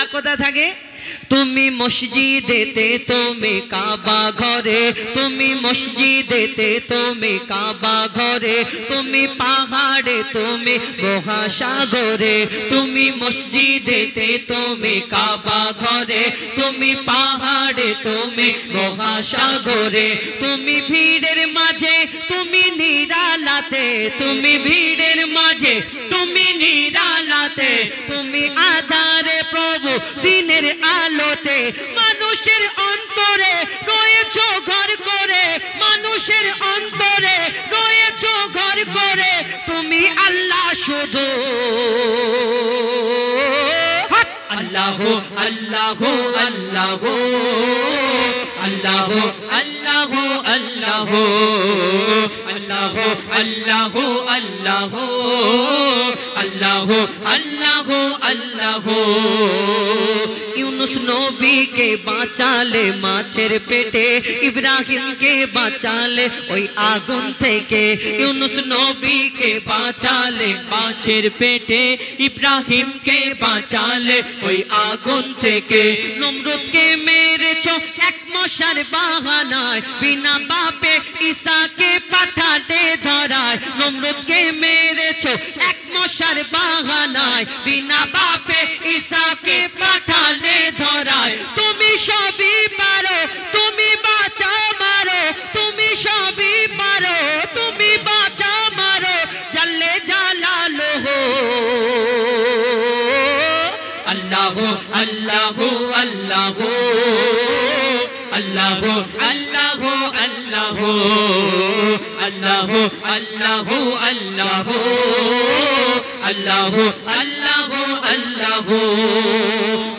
আল্লাহ কোথা থাকে? তুমি মসজিদেতে তুমি কাবা ঘরে, তুমি মসজিদেতে তুমি কাবা ঘরে, তুমি পাহাড়ে তুমি মহাসাগরে, তুমি মসজিদেতে তুমি কাবা ঘরে, তুমি পাহাড়ে তুমি মহাসাগরে, তুমি ভিড়ের মাঝে তুমি নিরালাতে, তুমি ভিড়ের মাঝে তুমি নিরালাতে, তুমি আধারে প্রভু দিনের আলোতে, মানুষের অন্তরে রয়েছো ঘর করে, মানুষের অন্তরে রয়েছো ঘর করে, তুমি আল্লাহ শুধু। আল্লাহ আল্লাহ আল্লাহ আল্লাহ আল্লাহ আল্লাহ আল্লাহ আল্লাহ আল্লাহ আল্লাহ আল্লাহ আল্লাহ। ইউনুস নবীকে বাঁচালে মাছের পেটে, ইব্রাহিমকে বাঁচালে ওই আগুন থেকে, ইউনুস নবীকে বাঁচালে মাছের পেটে, ইব্রাহিমকে বাঁচালে ওই আগুন থেকে, নমরুদকে মেরেছো এক মশার বাহানায়, বিনা বাপে ঈসাকে পাঠালে ধরায়, নমরুদকে মেরেছো এক মশার বাহানায়, বিনা বাপে ঈসাকে পাঠালে ধরায়, তুমি সবই পারো তুমি বাঁচা মারো, তুমি সবই পারো তুমি বাঁচা মারো, জাল্লে জালালুহু। আল্লাহ আল্লাহ আল্লাহ আল্লাহ আল্লাহ আল্লাহ আল্লাহ আল্লাহ আল্লাহ আল্লাহ আল্লাহ আল্লাহ।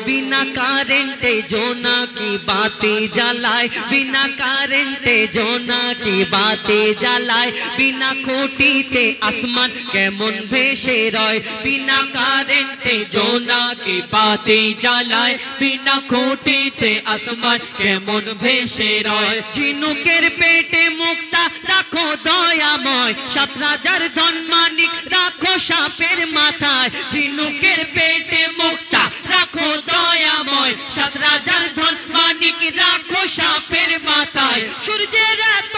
বিনা কারেন্টে জোনাকি বাতি জ্বালায়, বিনা কারেন্টে জোনাকি বাতি জ্বালায়, বিনা খুঁটিতে আসমান কেমন ভেসে রয়, বিনা কারেন্টে জোনাকি বাতি জ্বালায়, বিনা খুঁটিতে আসমান কেমন ভেসে রয়। ঝিনুকের পেটে মুক্তা রাখো দয়াময়, 7 রাজার ধন মানিক রাখো সাপের মাথায়, ঝিনুকের পেটে মুক্তা রাখো দয়াময়, 7 রাজার ধন মানিক রাখো সাপের মাথায়। সূর্যের এত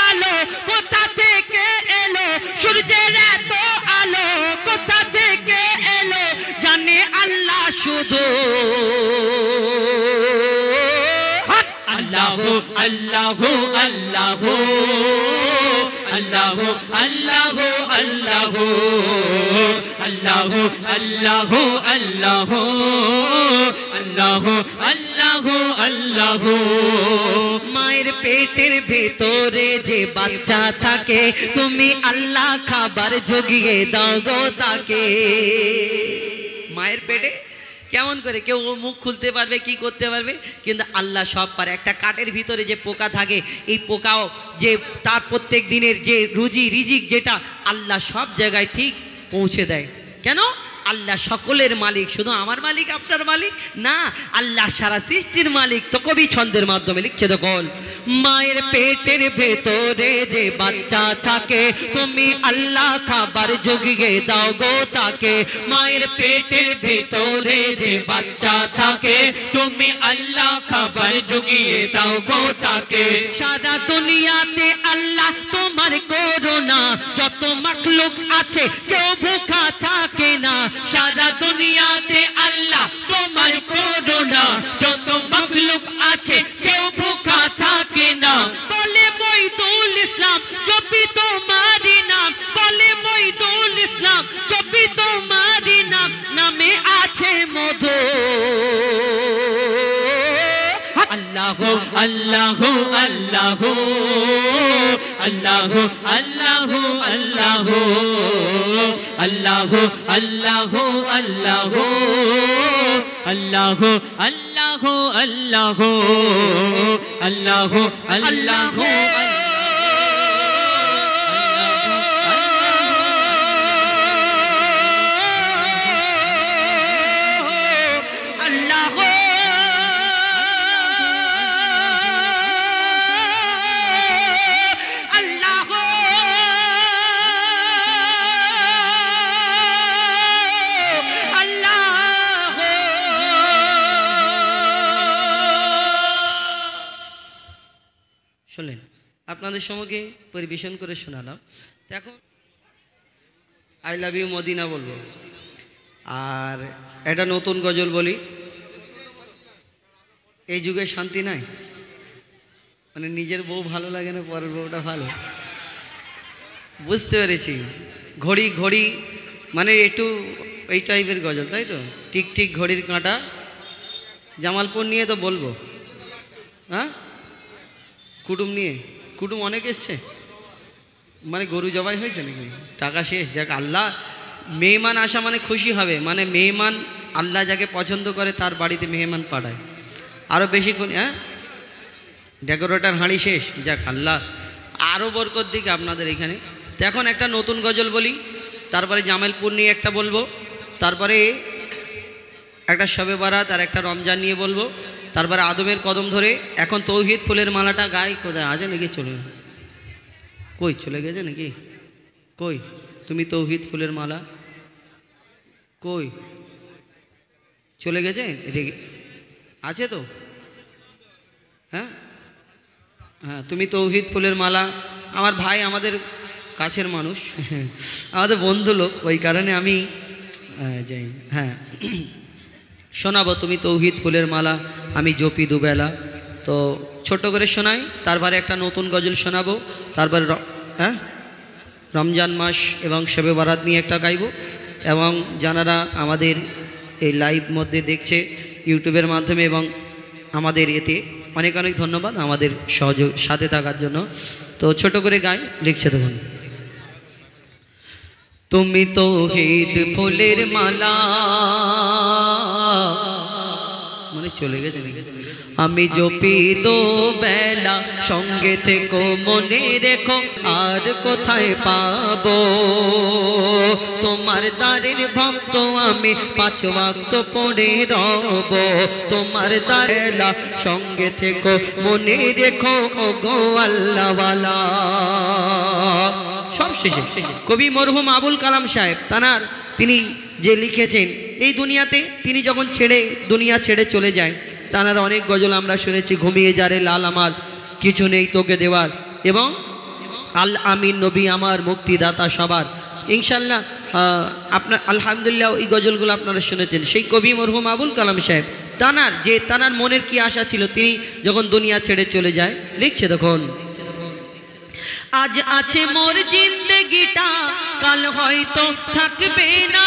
আলো কোথা থেকে এলো, সূর্যের এত আলো কোথা থেকে এলো, জানে আল্লাহ শুধু। আল্লাহ আল্লাহ আল্লাহ আল্লাহ আল্লাহ আল্লাহ আল্লাহ আল্লাহ আল্লাহ আল্লাহ আল্লাহ আল্লাহ। মায়ের পেটের ভেতরে যে বাচ্চা থাকে, তুমি আল্লাহ খাবার জুগিয়ে দাও গো তাকে। মায়ের পেটে কেমন করে কেউ মুখ খুলতে পারবে, কি করতে পারবে, কিন্তু আল্লাহ সব পারে। একটা কাঠের ভিতরে যে পোকা থাকে, এই পোকাও যে তার প্রত্যেক দিনের যে রুজি রিজিক যেটা আল্লাহ সব জায়গায় ঠিক পৌঁছে দেয়। কেন? আল্লাহ সকলের মালিক। শুধু আমার মালিক আপনার মালিক না, আল্লাহ সারা সৃষ্টির মালিক। তো কবি ছন্দের মাধ্যমে লিখছে, দেখুন, মায়ের পেটের ভেতরে যে বাচ্চা থাকে, তুমি আল্লাহ খাবার জুগিয়ে দাও গো তাকে। মায়ের পেটের ভেতরে যে বাচ্চা থাকে, তুমি আল্লাহ খাবার জুগিয়ে দাও গো তাকে। সারা দুনিয়াতে আল্লাহ তোমার করোনা, যত মাখলুক আছে কেউ ভুখা থাকে না। সারা দুনিয়াতে আল্লাহ তোমার করোনা, যত মাখলুক আছে কেউ ভুখা থাকে না। বলে মঈদুল ইসলাম জপি তোমারি নাম, বলে মঈদুল ইসলাম জপি তোমারি নাম, নামে আছে মধু। আল্লাহ আল্লাহ আল্লাহ আল্লাহ আল্লাহ আল্লাহ আল্লাহ আল্লাহ আল্লাহ আল্লাহ আল্লাহ আল্লাহ আল্লাহ আল্লাহ শুনলেন, আপনাদের সম্মুখে পরিবেশন করে শোনালাম। এখন আই লাভ ইউ মদিনা বলবো, আর একটা নতুন গজল বলি। এই যুগে শান্তি নাই, মানে নিজের বউ ভালো লাগে না, পরের বউটা ভালো, বুঝতে পেরেছি। ঘড়ি ঘড়ি মানে একটু এই টাইপের গজল, তাই তো? টিক টিক ঘড়ির কাঁটা, জামালপুর নিয়ে তো বলবো। হ্যাঁ, কুটুম নিয়ে, কুটুম অনেক এসছে, মানে গরু জবাই হয়েছে নাকি? টাকা শেষ। যাক, আল্লাহ মেহমান আসা মানে খুশি হবে, মানে মেহমান আল্লাহ যাকে পছন্দ করে তার বাড়িতে মেহমান পাঠায়। আরও বেশিক্ষণ, হ্যাঁ, ডেকোরেটার হাঁড়ি শেষ। যাক, আল্লাহ আরও বরকত দিকে আপনাদের এখানে। তো এখন একটা নতুন গজল বলি, তারপরে জামালপুর নিয়ে একটা বলবো, তারপরে একটা শবে বারাত আর একটা রমজান নিয়ে বলবো, তারপরে আদমের কদম ধরে। এখন তৌহিদ ফুলের মালাটা গায়ে কোথায় আছে নাকি? চলে কই চলে গেছে নাকি? কই তুমি তৌহিদ ফুলের মালা কই চলে গেছে? আছে তো? হ্যাঁ হ্যাঁ, তুমি তৌহিদ ফুলের মালা, আমার ভাই, আমাদের কাছের মানুষ, আমাদের বন্ধু লোক, ওই কারণে আমি যাই। হ্যাঁ, শোনাবো তুমি তৌহিদ ফুলের মালা আমি জপি দুবেলা। তো ছোট্ট করে শোনাই, তারপরে একটা নতুন গজল শোনাবো, তারপরে হ্যাঁ রমজান মাস এবং শবে বারাত নিয়ে একটা গাইব। এবং যারা আমাদের এই লাইভ মধ্যে দেখছে ইউটিউবের মাধ্যমে, এবং আমাদের এতে অনেক অনেক ধন্যবাদ আমাদের সহযোগ সাথে থাকার জন্য। তো ছোট করে গাই, লিখছে দেখুন। তুমি তৌহিদ ফুলের মালা, মানে চলে গেছে, আমি জপি দো বেলা, সঙ্গে থেকো মনে রেখো, আর কোথায় পাবো? তোমার দ্বারের ভক্ত আমি, 5 ওয়াক্ত পড়ে রব, তোমার দ্বারেলা, সঙ্গে থেকো মনে রেখো, ও গো আল্লাহওয়ালা। সব শেষে কবি মরহুম আবুল কালাম সাহেব তানার, তিনি যে লিখেছেন এই দুনিয়াতে, তিনি যখন দুনিয়া ছেড়ে চলে যায়, তানার অনেক গজল আমরা শুনেছি। ঘুমিয়ে যারে লাল আমার, কিছু নেই তোকে দেওয়ার, এবং আল আমিন নবী আমার, মুক্তিদাতা সবার। ইনশাল্লাহ আপনার আলহামদুলিল্লাহ এই গজলগুলো আপনারা শুনেছেন। সেই কবি মরহুম আবুল কালাম সাহেব তানার মনের কি আশা ছিল, তিনি যখন দুনিয়া ছেড়ে চলে যায়, লিখছে তখন, আজ আছে মোর জিন্দেগিটা, কাল হয়তো থাকবে না।